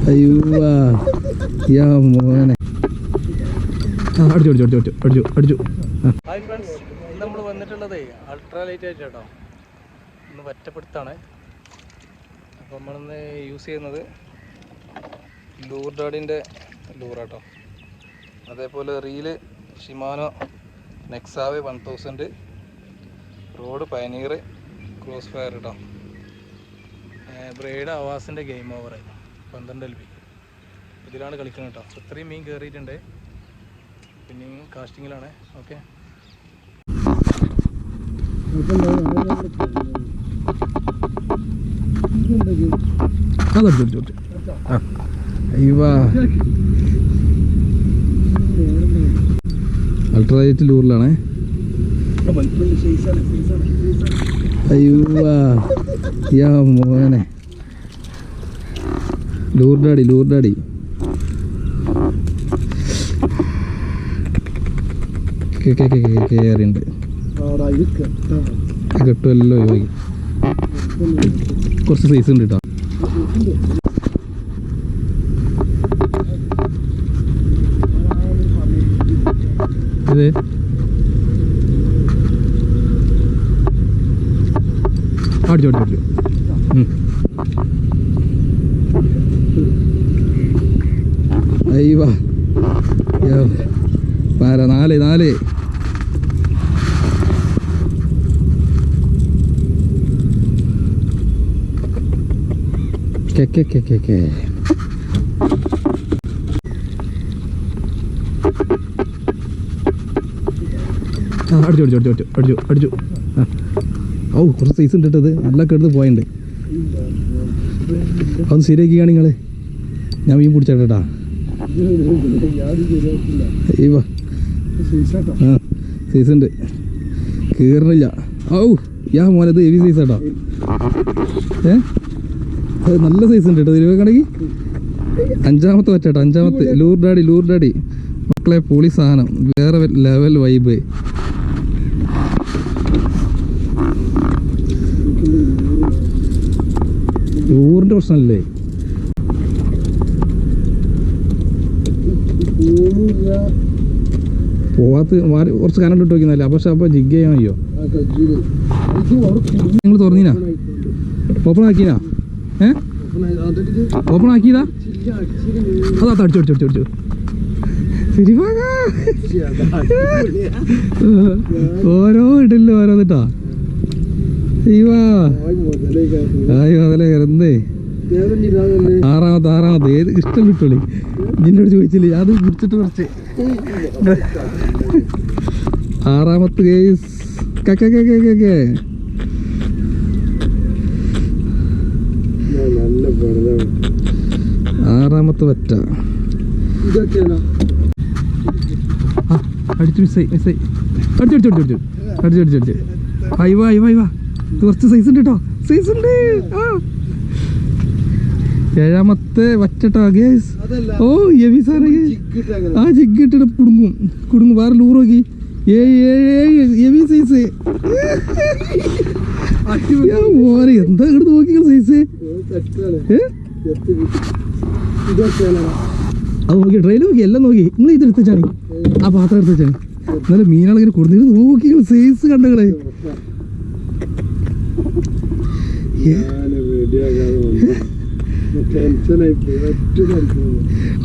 അയ്യോ യാ മോനെ അടിച്ചു അടിച്ചു അടിച്ചു അടിച്ചു അടിച്ചു. ഹായ് ഫ്രണ്ട്സ്, ഇന്ന് നമ്മൾ വന്നിട്ടുള്ളത് അൾട്രാ ലൈറ്റ് ആയിട്ട് കേട്ടോ. ഇന്ന് ഒറ്റപ്പെടുത്താണ്. അപ്പോൾ നമ്മളിന്ന് യൂസ് ചെയ്യുന്നത് ലൂർ ഡാഡിൻ്റെ ലൂറാട്ടോ. അതേപോലെ reel Shimano Nexave 1000, rod pioneer cross fire കേട്ടോ. ബ്രേഡ് അവാസിൻ്റെ ഗെയിം ഓവർ 12 LB ഇതിലാണ് കളിക്കുന്നത് കേട്ടോ. ഇത്രയും മീൻ കയറിയിട്ടുണ്ട്. പിന്നെ കാസ്റ്റിങ്ങിലാണ്. Okay, ultralight ലൂറിലാണേ. അയ്യോ യാ മോനെ, ലൂർ ഡാഡി ലൂർ ഡാഡി. കേറിയുണ്ട് കെട്ടുമല്ലോ. പോയി കുറച്ച് സൈസ് ഉണ്ട് കേട്ടോ. ഇത് അടിച്ചു അടിച്ചു അടിച്ചു. അയ്യോ പാര 4 കെ അടിച്ചു അടിച്ചു അടിച്ചു അടിച്ചു അടിച്ചു. ഓ കുറച്ച് സൈസ് ഉണ്ട് കേട്ടത്. നല്ല കെടുത്ത് പോയിണ്ട്. അതൊന്ന് ശരിയാക്കിയാണ് നിങ്ങൾ. ഞാൻ മീൻ പിടിച്ചേട്ടാ. അയ്യോ ആ സൈസ് ഉണ്ട്, കീറണില്ല. ഔ യാ മോനെ, ഇത് ഹെവി സൈസ് കേട്ടോ. നല്ല സൈസ് ഉണ്ട് കേട്ടോ. ഇരുപക്കണക്ക് 5ാമത്തെ പറ്റാട്ടോ. 5ാമത്തെ ലൂർ ഡാഡി ലൂർ ഡാഡി മക്കളെ. പൊളി സാധനം, വേറെ ലെവൽ വൈബ്. ലൂറിന്റെ പ്രശ്നമല്ലേ? പോവാത്ത കുറച്ച് കനണ്ട് ഇട്ട് നോക്കിന്നല്ലേ. പക്ഷെ അപ്പൊ ജിഗ് ചെയ്യാൻ മതിയോ? നിങ്ങൾ തുറന്നീനാ? ഓപ്പൺ ആക്കിനാ? ഓപ്പൺ ആക്കിയതാ? അതാ അടിച്ചു അടിച്ചു അടിച്ചു അടിച്ചു. ഓരോ ഇടല്ലോ ഓരോന്നിട്ടാ. അയ്യോ അതല്ലേ എന്തേ 6ാമത്തെ ഏത് ഇഷ്ടം കിട്ടുള്ളി. നിന്നോട് ചോദിച്ചില്ലേ? അത് കുടിച്ചിട്ട് കുറച്ച് 6ാമത്തെ കേസ്. 6ാമത്തെ പറ്റ അടിച്ചു. മിസ്സായി മിസ്സായി. അടിച്ചു അടിച്ചു അടിച്ചു അടിച്ചു അടിച്ചു അടിച്ചു. അയ്യോ അയ്യോ അയ്യോ, കുറച്ച് സൈസ് ഉണ്ട് കേട്ടോ. സൈസ് ഉണ്ട്. 7ാമത്തെ വറ്റട്ടോ ഗേസ്. ഓ ഹെവി സാധനം. ആ ജിഗ് ഇട്ടിട്ട് കുടുങ്ങും കുടുങ്ങും. വേറെ ലൂർ നോക്കി. 7 ഹെവി സൈസ്. മോനെ എന്താ ഇങ്ങോട്ട് നോക്കിയ സൈസ്. അത് നോക്കി, ട്രെയിൻ നോക്കി, എല്ലാം നോക്കി. നിങ്ങൾ ഇത് എടുത്താണി, ആ പാത്രം എടുത്താണി. എന്നാലും മീനാളിങ്ങനെ കൊടുത്തിട്ട് നോക്കി സൈസ് കണ്ടകളെ.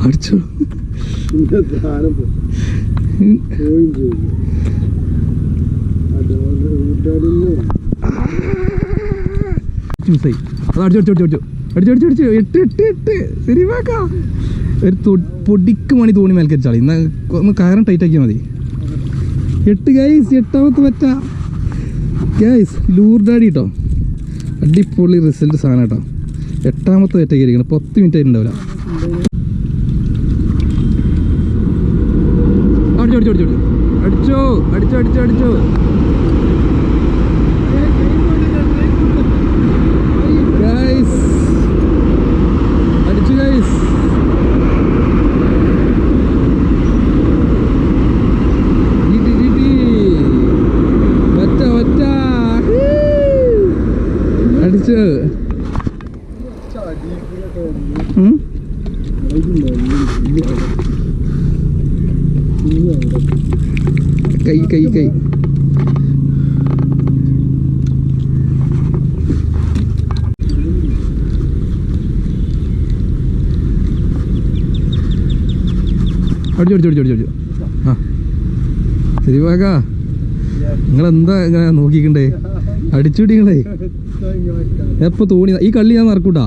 അടിച്ചോ അടിച്ചടിച്ചടിച്ചു 8 ശരിവാക്കാം. ഒരു പൊടിക്ക് മണി തോണി മേൽക്കരിച്ചാളി. എന്നാൽ ഒന്ന് കയറും ടൈറ്റ് ആക്കിയാൽ മതി. 8 ഗൈസ്, 8ാമത്തെ പറ്റ ഗൈസ്. ലൂർ ഡാഡി കേട്ടോ. അടിപൊളി റിസൾട്ട് സാധനം കേട്ടോ. 8ാമത്തെ പറ്റൊക്കെ ഇരിക്കണം. 10 മിനിറ്റ് ആയിട്ടുണ്ടാവില്ല. അടിച്ചോ അടിച്ചോ അടിച്ചോ അടിച്ചോ അടിച്ചോ അടിച്ചോ. ഗൈസ് അടിച്ചു ഗൈസ്. അടിച്ചു കൈ കൈ കൈ അടിച്ചു ആ ശരി വാക്കാ നിങ്ങളെന്താ ഇങ്ങനെ നോക്കിക്കണ്ടേ അടിച്ചുപിടിങ്ങളേ എപ്പോ തോണി ഈ കള്ളി ഞാൻ മറക്കൂട്ടാ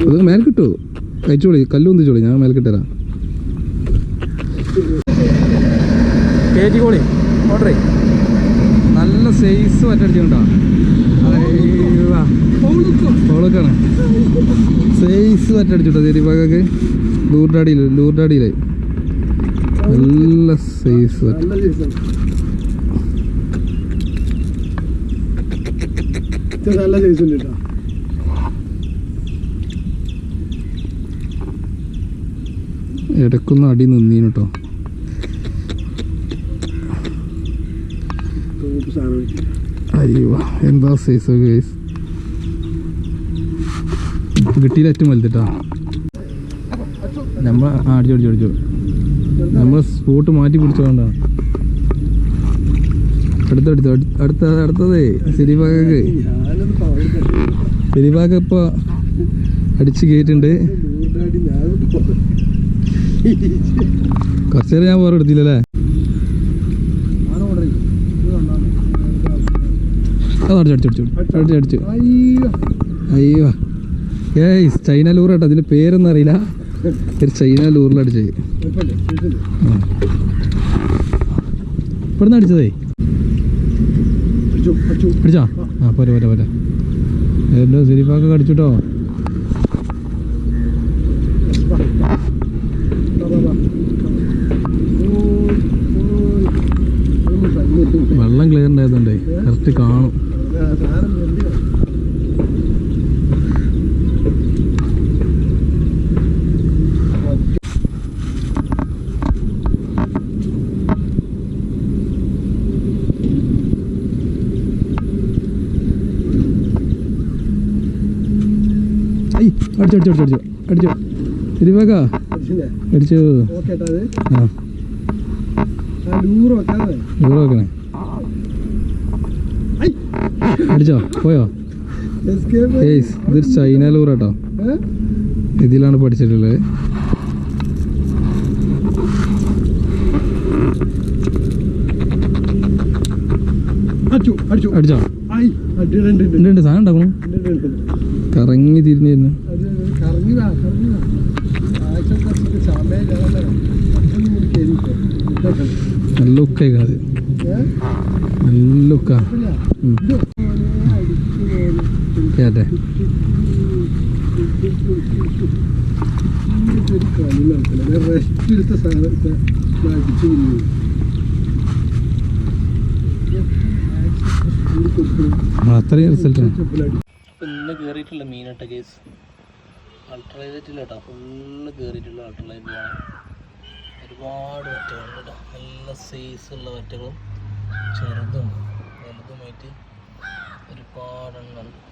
അത് മേൽ കിട്ടുമോ കഴിച്ചോളി കല്ലും തിച്ചോളി ഞാൻ മേൽ കിട്ടരാ കേറ്റിക്കോളി ഓർഡറേ നല്ല സൈസ് വറ്റടിച്ചിട്ടുണ്ടോ ഫോളൊക്കെയാണ് സൈസ് വറ്റടിച്ചിട്ടോ തിരുപ്പാക്കൊക്കെ ലൂർഡാടിയിലെ നല്ല സൈസ് നല്ല സൈസ് ഉണ്ട് കേട്ടോ. ഇടക്കൊന്ന് അടി നിന്നീന് കേട്ടോ. അയ്യോ എന്താ സൈസ് ഗൈസ്. കിട്ടിയില്ല ഏറ്റവും വലുതിട്ടാ. നമ്മൾ അടിച്ചു നമ്മൾ സ്പോട്ട് മാറ്റി പിടിച്ചോണ്ടാ. അടുത്തതേ ശരിഭാഗ ഇപ്പൊ അടിച്ച് കയറ്റുണ്ട്. കുറച്ചേരം ഞാൻ വേറെ എടുത്തില്ലല്ലേ. അടിച്ചു അയ്യോ ഏയ് ചൈന ലൂർ കേട്ടോ. അതിന്റെ പേരൊന്നും അറിയില്ല. ഒരു ചൈന ലൂറിലടിച്ചേ. ഇവിടുന്ന് അടിച്ചതേ. അടിച്ചോ? ആ പോരെ എല്ലോ ശരിപ്പാക്കൊക്കെ അടിച്ചിട്ടോ. വെള്ളം ക്ലിയർ ഉണ്ടായതുകൊണ്ടേ കറക്റ്റ് കാണും. അടിച്ചു ശരിപ്പാക്കാ അടിച്ചു. വെക്കണേ. അടിച്ചോ? പോയോ? ഇതൊരു ചൈന ലൂർ കേട്ടോ. ഇതിലാണ് പഠിച്ചിട്ടുള്ളത്. അടിച്ചോ? ഉണ്ട് സാധനം ഉണ്ടാക്കണു. കറങ്ങി തിരിഞ്ഞിരുന്നു. നല്ല ഉക്കായിക്കണത്. നല്ല ഉക്ക കേട്ടെ. അത്രയും റിസൾട്ടാണ്. ഇന്ന് കയറിയിട്ടുള്ള മീനട്ട കേസ് അൾട്രലൈറ്റില്ല കേട്ടോ. ഫുള്ള് കയറിയിട്ടുള്ള അൾട്രലൈറ്റിലാണ്. ഒരുപാട് വറ്റകളുണ്ട് കേട്ടോ. നല്ല സൈസുള്ള വറ്റകളും ചെറുതും വലുതുമായിട്ട് ഒരുപാടെണ്ണം ഉണ്ട്.